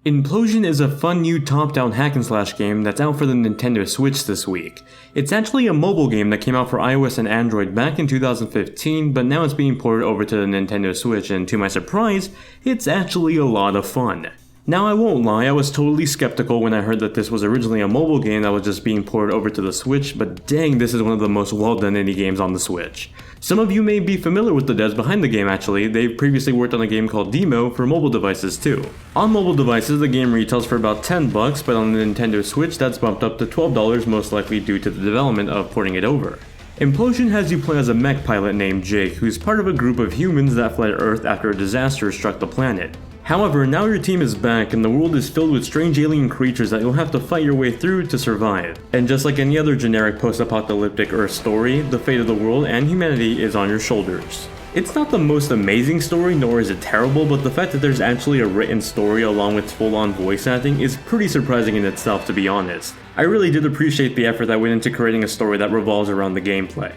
Implosion is a fun new top-down hack-and-slash game that's out for the Nintendo Switch this week. It's actually a mobile game that came out for iOS and Android back in 2015, but now it's being ported over to the Nintendo Switch, and to my surprise, it's actually a lot of fun. Now I won't lie, I was totally skeptical when I heard that this was originally a mobile game that was just being ported over to the Switch, but dang, this is one of the most well-done indie games on the Switch. Some of you may be familiar with the devs behind the game actually. They've previously worked on a game called Demo for mobile devices too. On mobile devices, the game retails for about $10, but on the Nintendo Switch that's bumped up to $12, most likely due to the development of porting it over. Implosion has you play as a mech pilot named Jake, who's part of a group of humans that fled Earth after a disaster struck the planet. However, now your team is back and the world is filled with strange alien creatures that you'll have to fight your way through to survive. And just like any other generic post-apocalyptic Earth story, the fate of the world and humanity is on your shoulders. It's not the most amazing story, nor is it terrible, but the fact that there's actually a written story along with full-on voice acting is pretty surprising in itself, to be honest. I really did appreciate the effort that went into creating a story that revolves around the gameplay.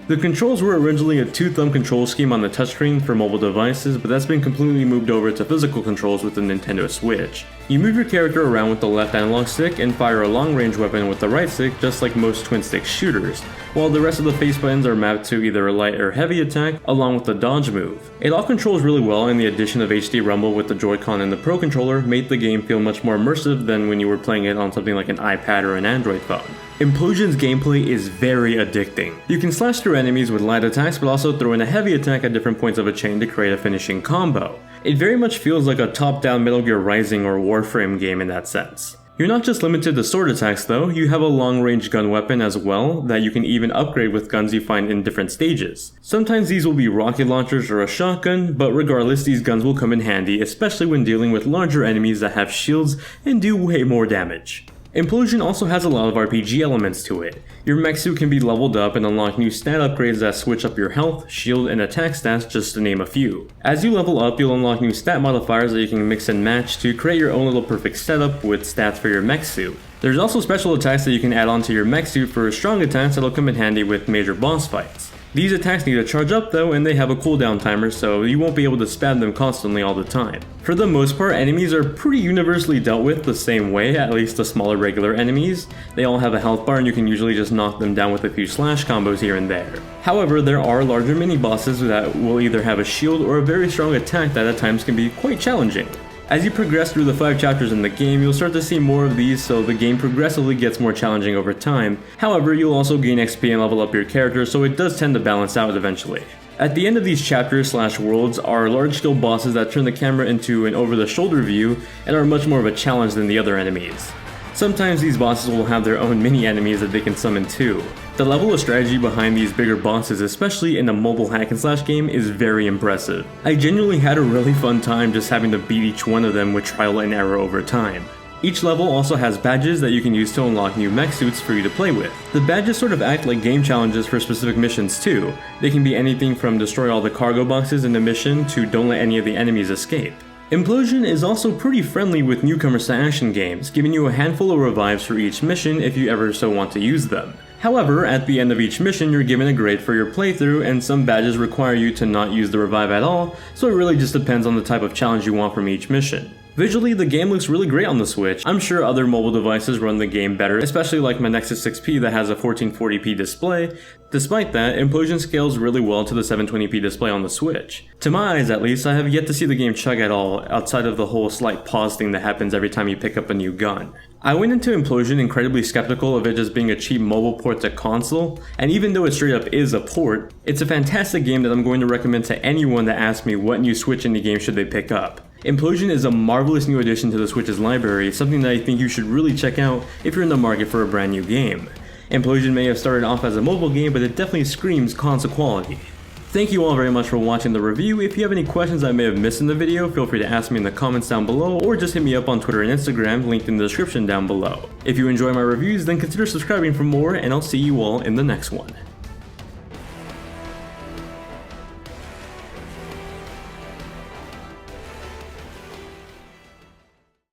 The controls were originally a 2-thumb control scheme on the touchscreen for mobile devices, but that's been completely moved over to physical controls with the Nintendo Switch. You move your character around with the left analog stick and fire a long-range weapon with the right stick just like most twin-stick shooters, while the rest of the face buttons are mapped to either a light or heavy attack along with the dodge move. It all controls really well, and the addition of HD Rumble with the Joy-Con and the Pro Controller made the game feel much more immersive than when you were playing it on something like an iPad or an Android phone. Implosion's gameplay is very addicting. You can slash through enemies with light attacks, but also throw in a heavy attack at different points of a chain to create a finishing combo. It very much feels like a top-down Metal Gear Rising or Warframe game in that sense. You're not just limited to sword attacks though, you have a long-range gun weapon as well that you can even upgrade with guns you find in different stages. Sometimes these will be rocket launchers or a shotgun, but regardless these guns will come in handy, especially when dealing with larger enemies that have shields and do way more damage. Implosion also has a lot of RPG elements to it. Your mech suit can be leveled up and unlock new stat upgrades that switch up your health, shield, and attack stats just to name a few. As you level up, you'll unlock new stat modifiers that you can mix and match to create your own little perfect setup with stats for your mech suit. There's also special attacks that you can add on to your mech suit for strong attacks that'll come in handy with major boss fights. These attacks need to charge up though, and they have a cooldown timer, so you won't be able to spam them constantly all the time. For the most part, enemies are pretty universally dealt with the same way, at least the smaller regular enemies. They all have a health bar and you can usually just knock them down with a few slash combos here and there. However, there are larger mini-bosses that will either have a shield or a very strong attack that at times can be quite challenging. As you progress through the 5 chapters in the game, you'll start to see more of these, so the game progressively gets more challenging over time. However, you'll also gain XP and level up your character, so it does tend to balance out eventually. At the end of these chapters/worlds are large-scale bosses that turn the camera into an over-the-shoulder view and are much more of a challenge than the other enemies. Sometimes these bosses will have their own mini-enemies that they can summon too. The level of strategy behind these bigger bosses, especially in a mobile hack-and-slash game, is very impressive. I genuinely had a really fun time just having to beat each one of them with trial and error over time. Each level also has badges that you can use to unlock new mech suits for you to play with. The badges sort of act like game challenges for specific missions too. They can be anything from destroy all the cargo boxes in the mission to don't let any of the enemies escape. Implosion is also pretty friendly with newcomers to action games, giving you a handful of revives for each mission if you ever so want to use them. However, at the end of each mission you're given a grade for your playthrough, and some badges require you to not use the revive at all, so it really just depends on the type of challenge you want from each mission. Visually, the game looks really great on the Switch. I'm sure other mobile devices run the game better, especially like my Nexus 6P that has a 1440p display. Despite that, Implosion scales really well to the 720p display on the Switch. To my eyes at least, I have yet to see the game chug at all, outside of the whole slight pause thing that happens every time you pick up a new gun. I went into Implosion incredibly skeptical of it just being a cheap mobile port to console, and even though it straight up is a port, it's a fantastic game that I'm going to recommend to anyone that asks me what new Switch indie game should they pick up. Implosion is a marvelous new addition to the Switch's library, something that I think you should really check out if you're in the market for a brand new game. Implosion may have started off as a mobile game, but it definitely screams console quality. Thank you all very much for watching the review. If you have any questions I may have missed in the video, feel free to ask me in the comments down below, or just hit me up on Twitter and Instagram, linked in the description down below. If you enjoy my reviews, then consider subscribing for more, and I'll see you all in the next one.